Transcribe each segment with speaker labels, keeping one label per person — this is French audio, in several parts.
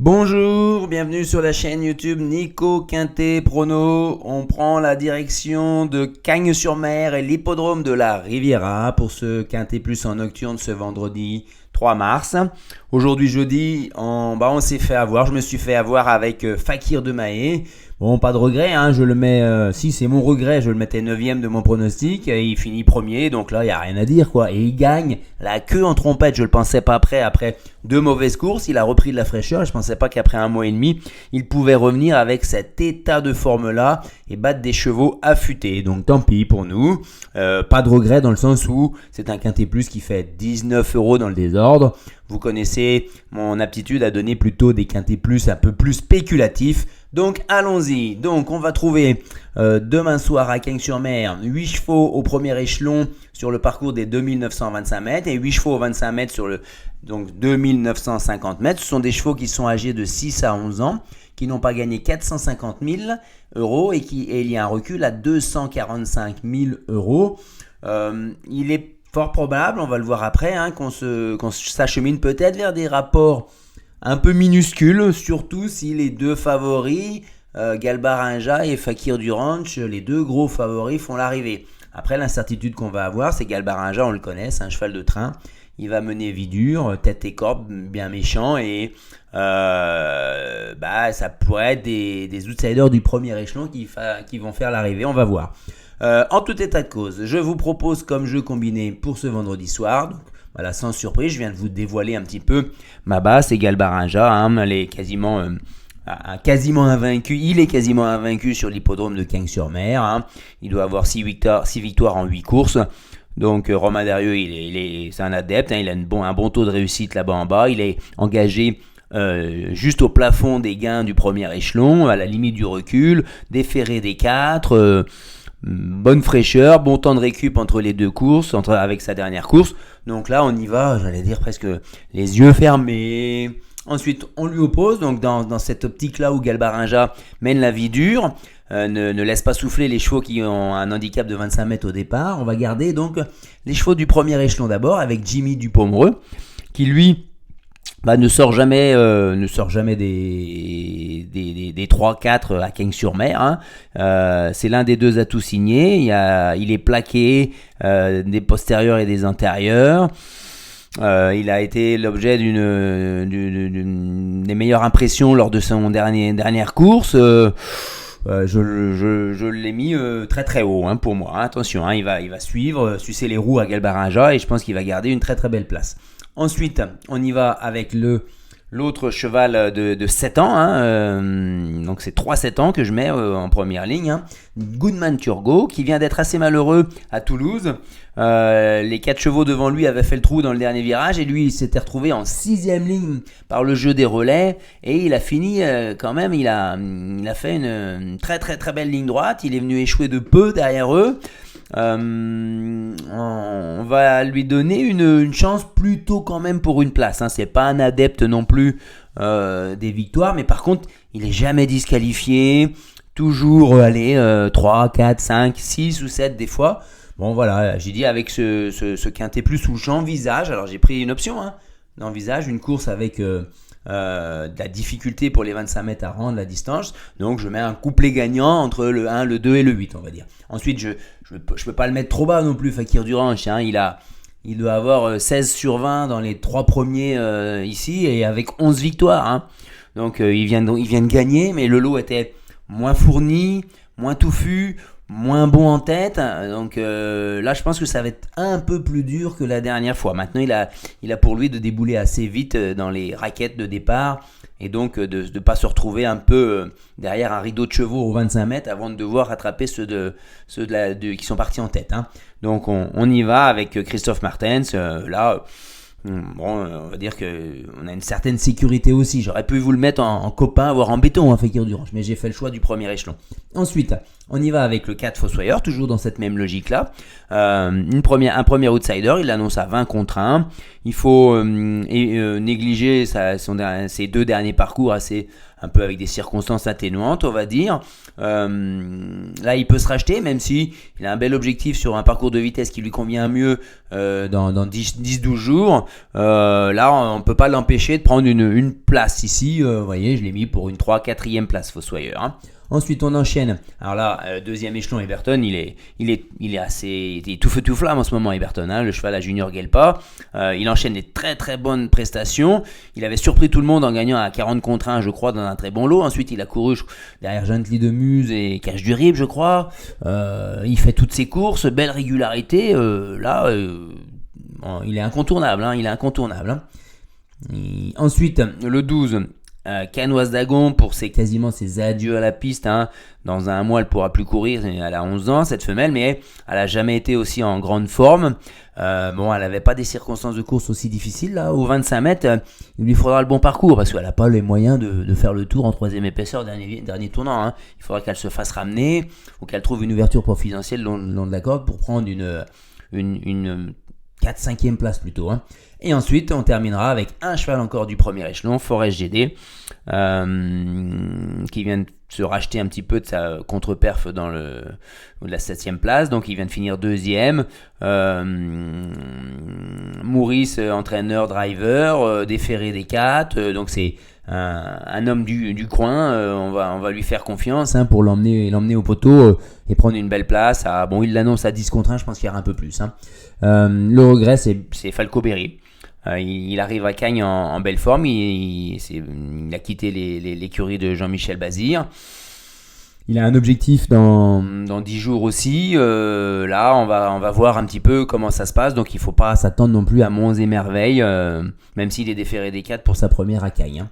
Speaker 1: Bonjour, bienvenue sur la chaîne YouTube Nico Quintet Prono. On prend la direction de Cagnes-sur-Mer et l'hippodrome de la Riviera pour ce Quintet Plus en nocturne ce vendredi 3 mars. Aujourd'hui jeudi, on s'est fait avoir, je me suis fait avoir avec Fakir de Mahé. Bon, pas de regret, je le mets, si c'est mon regret, je le mettais 9ème de mon pronostic, et il finit premier, donc là il n'y a rien à dire quoi, et il gagne la queue en trompette, je le pensais pas après 2 mauvaises courses, il a repris de la fraîcheur, je pensais pas qu'après un mois et demi, il pouvait revenir avec cet état de forme là, et battre des chevaux affûtés, donc tant pis pour nous, pas de regret dans le sens où c'est un Quintet Plus qui fait 19 € dans le désordre. Vous connaissez mon aptitude à donner plutôt des Quintet Plus un peu plus spéculatifs. Donc allons-y. Donc on va trouver demain soir à Cagnes-sur-Mer 8 chevaux au premier échelon sur le parcours des 2925 mètres et 8 chevaux au 25 mètres sur le 2950 mètres. Ce sont des chevaux qui sont âgés de 6 à 11 ans, qui n'ont pas gagné 450 000 € et il y a un recul à 245 000 €. Il est fort probable, on va le voir après, qu'on s'achemine peut-être vers des rapports un peu minuscules, surtout si les deux favoris, Galbarinja et Fakir du Ranch, les deux gros favoris font l'arrivée. Après, l'incertitude qu'on va avoir, c'est Galbarinja, on le connaît, c'est un cheval de train. Il va mener vie dure, tête et corde, bien méchant, et ça pourrait être des outsiders du premier échelon qui vont faire l'arrivée, on va voir. En tout état de cause, je vous propose comme jeu combiné pour ce vendredi soir. Donc, voilà, sans surprise, je viens de vous dévoiler un petit peu ma base. C'est Galbarinja, elle est quasiment invaincu. Il est quasiment invaincu sur l'hippodrome de Cagnes-sur-Mer. Il doit avoir 6 victoires en 8 courses. Donc Romain Darieux, c'est un adepte. Il a un bon taux de réussite là-bas en bas. Il est engagé juste au plafond des gains du premier échelon, à la limite du recul, déféré des 4. Bonne fraîcheur, bon temps de récup entre les deux courses, avec sa dernière course. Donc là, on y va, j'allais dire presque les yeux fermés. Ensuite, on lui oppose, donc dans cette optique-là où Galbarinja mène la vie dure, ne laisse pas souffler les chevaux qui ont un handicap de 25 mètres au départ. On va garder donc les chevaux du premier échelon d'abord, avec Jimmy Dupomereux, qui lui ne sort jamais des 3-4 à Cagnes-sur-Mer. C'est l'un des deux atouts signés. Il est plaqué des postérieurs et des antérieurs. Il a été l'objet d'une des meilleures impressions lors de son dernière course. Je l'ai mis très très haut pour moi. Attention, il va sucer les roues à Galbarinja et je pense qu'il va garder une très très belle place. Ensuite, on y va avec l'autre cheval de 7 ans. Donc c'est 3-7 ans que je mets en première ligne. Goodman Turgot, qui vient d'être assez malheureux à Toulouse. Les 4 chevaux devant lui avaient fait le trou dans le dernier virage et lui il s'était retrouvé en 6ème ligne par le jeu des relais et il a fini quand même, il a fait une très très très belle ligne droite. Il est venu échouer de peu derrière eux. On va lui donner une chance plutôt quand même pour une place. C'est pas un adepte non plus des victoires, mais par contre il est jamais disqualifié, toujours 3, 4, 5, 6 ou 7 des fois. Bon voilà, j'ai dit avec ce Quintet Plus où j'envisage, alors j'ai pris une option, j'envisage une course avec de la difficulté pour les 25 mètres à rendre la distance, donc je mets un couplet gagnant entre le 1, le 2 et le 8 on va dire. Ensuite je peux pas le mettre trop bas non plus, Fakir du Ranch, il doit avoir 16 sur 20 dans les 3 premiers ici et avec 11 victoires. Donc il vient de gagner, mais le lot était moins fourni, moins touffu, moins bon en tête, donc là je pense que ça va être un peu plus dur que la dernière fois. Maintenant il a pour lui de débouler assez vite dans les raquettes de départ et donc de ne pas se retrouver un peu derrière un rideau de chevaux aux 25 mètres avant de devoir rattraper ceux qui sont partis en tête. Donc on y va avec Christophe Martens. Là on va dire qu'on a une certaine sécurité aussi. J'aurais pu vous le mettre en copain, voire en béton, Fakir du Ranch, mais j'ai fait le choix du premier échelon. Ensuite, on y va avec le 4 Fossoyeur, toujours dans cette même logique-là. Un premier outsider, il l'annonce à 20 contre 1. Il faut négliger ses 2 derniers parcours un peu avec des circonstances atténuantes, on va dire. Là, il peut se racheter, même si il a un bel objectif sur un parcours de vitesse qui lui convient mieux dans 10-12 jours. Là, on ne peut pas l'empêcher de prendre une place ici. Vous voyez, je l'ai mis pour une 3-4e place Fossoyeur. Hein. Ensuite, on enchaîne. Alors là, deuxième échelon, Eberton, il est tout feu tout flamme en ce moment, Eberton. Hein, le cheval à Junior Gelpa. Il enchaîne des très très bonnes prestations. Il avait surpris tout le monde en gagnant à 40 contre 1, je crois, dans un très bon lot. Ensuite, il a couru derrière Gently de Muse et Cache du Rib, je crois. Il fait toutes ses courses, belle régularité. Il est incontournable. Hein, il est incontournable. Hein. Ensuite, le 12. Canoise d'Agon pour quasiment ses adieux à la piste. Hein. Dans un mois, elle ne pourra plus courir. Elle a 11 ans, cette femelle, mais elle n'a jamais été aussi en grande forme. Elle n'avait pas des circonstances de course aussi difficiles. Là. Au 25 mètres, il lui faudra le bon parcours parce qu'elle n'a pas les moyens de faire le tour en 3e épaisseur, dernier tournant. Hein. Il faudra qu'elle se fasse ramener ou qu'elle trouve une ouverture providentielle le long de la corde pour prendre une 4-5e place plutôt. Hein. Et ensuite, on terminera avec un cheval encore du premier échelon, Forest GD, qui vient de se racheter un petit peu de sa contre-perf dans de la 7e place. Donc, il vient de finir 2e. Maurice, entraîneur, driver, déféré des 4. Donc, c'est un homme du coin. On va lui faire confiance pour l'emmener au poteau et prendre une belle place. Il l'annonce à 10 contre 1, je pense qu'il y aura un peu plus. Hein. Le regret, c'est Falco Berry. Il arrive à Cagnes en belle forme. Il a quitté l'écurie de Jean-Michel Bazir. Il a un objectif dans 10 jours aussi. Là, on va voir un petit peu comment ça se passe. Donc, il ne faut pas s'attendre non plus à monts et merveilles, même s'il est déféré des 4 pour sa première à Cagnes.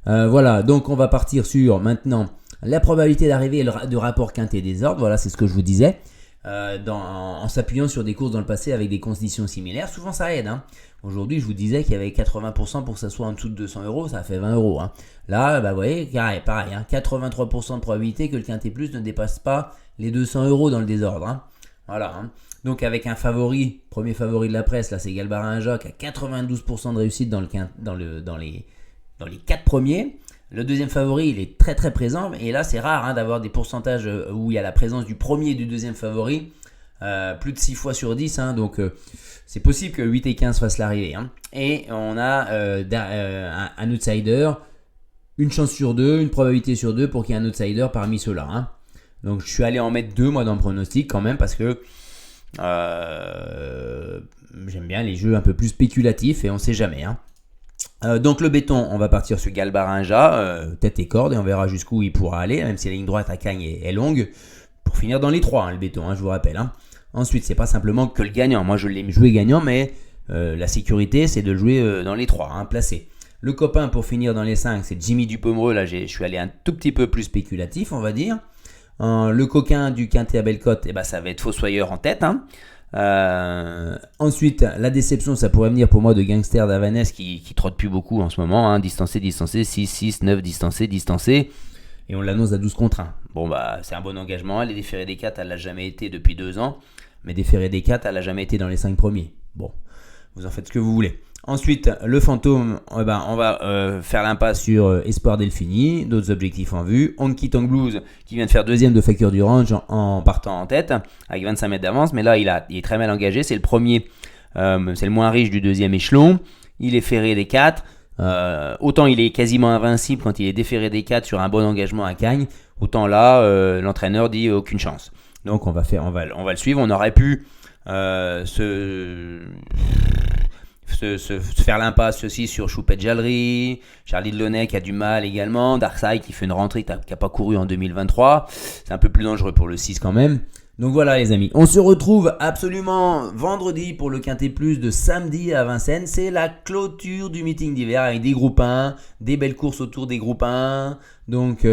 Speaker 1: Hein. Voilà, donc on va partir sur maintenant la probabilité d'arrivée de rapport quintet des ordres. Voilà, c'est ce que je vous disais. En s'appuyant sur des courses dans le passé avec des conditions similaires, souvent ça aide. Hein. Aujourd'hui, je vous disais qu'il y avait 80% pour que ça soit en dessous de 200 €, ça fait 20 €. Hein. Là, vous voyez, pareil, hein, 83% de probabilité que le quintet plus ne dépasse pas les 200 € dans le désordre. Hein. Voilà. Hein. Donc avec un premier favori de la presse, là c'est Galbarin Jacques à 92% de réussite dans les 4 premiers. Le deuxième favori, il est très très présent. Et là, c'est rare d'avoir des pourcentages où il y a la présence du premier et du deuxième favori. Plus de 6 fois sur 10. Hein, donc, c'est possible que 8 et 15 fassent l'arrivée. Hein. Et on a un outsider, une chance sur 2, une probabilité sur 2 pour qu'il y ait un outsider parmi ceux-là. Hein. Donc, je suis allé en mettre 2 moi dans le pronostic quand même parce que j'aime bien les jeux un peu plus spéculatifs et on ne sait jamais. Hein. Donc le béton, on va partir sur Galbarinja, tête et corde, et on verra jusqu'où il pourra aller, même si la ligne droite à Cagnes est longue, pour finir dans les 3, le béton, je vous rappelle. Hein. Ensuite, c'est pas simplement que le gagnant. Moi, je l'ai joué gagnant, mais la sécurité, c'est de le jouer dans les 3, placé. Le copain, pour finir dans les 5, c'est Jimmy Dupomereux. Là, je suis allé un tout petit peu plus spéculatif, on va dire. Le coquin du quintet à Bellecote, ça va être Fossoyeur en tête. Hein. Ensuite, la déception, ça pourrait venir pour moi de Gangster d'Avanès qui trotte plus beaucoup en ce moment. Hein. Distancé, 6, 9, distancé. Et on l'annonce à 12 contre 1. Bon, c'est un bon engagement. Elle est déférée des 4, elle l'a jamais été depuis 2 ans. Mais déférée des 4, elle n'a jamais été dans les 5 premiers. Bon, vous en faites ce que vous voulez. Ensuite, le fantôme, on va faire l'impasse sur Espoir Delphini, d'autres objectifs en vue. Honky Tonk Blues, qui vient de faire deuxième de Fakir du Range en partant en tête, avec 25 mètres d'avance. Mais là, il est très mal engagé. C'est le premier, c'est le moins riche du deuxième échelon. Il est ferré des 4. Autant il est quasiment invincible quand il est déféré des 4 sur un bon engagement à Cagnes. Autant là, l'entraîneur dit aucune chance. Donc on va le suivre. On aurait pu se faire l'impasse aussi sur Choupette Jallery, Charlie Delaunay qui a du mal également, Darkside qui fait une rentrée qui n'a pas couru en 2023, c'est un peu plus dangereux pour le 6 quand même. Donc voilà les amis, on se retrouve absolument vendredi pour le Quintet Plus de samedi à Vincennes. C'est la clôture du meeting d'hiver avec des groupes 1, des belles courses autour des groupes 1. Donc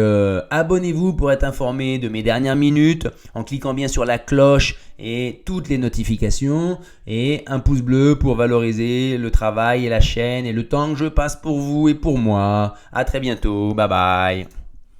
Speaker 1: abonnez-vous pour être informé de mes dernières minutes en cliquant bien sur la cloche et toutes les notifications. Et un pouce bleu pour valoriser le travail et la chaîne et le temps que je passe pour vous et pour moi. À très bientôt, bye bye.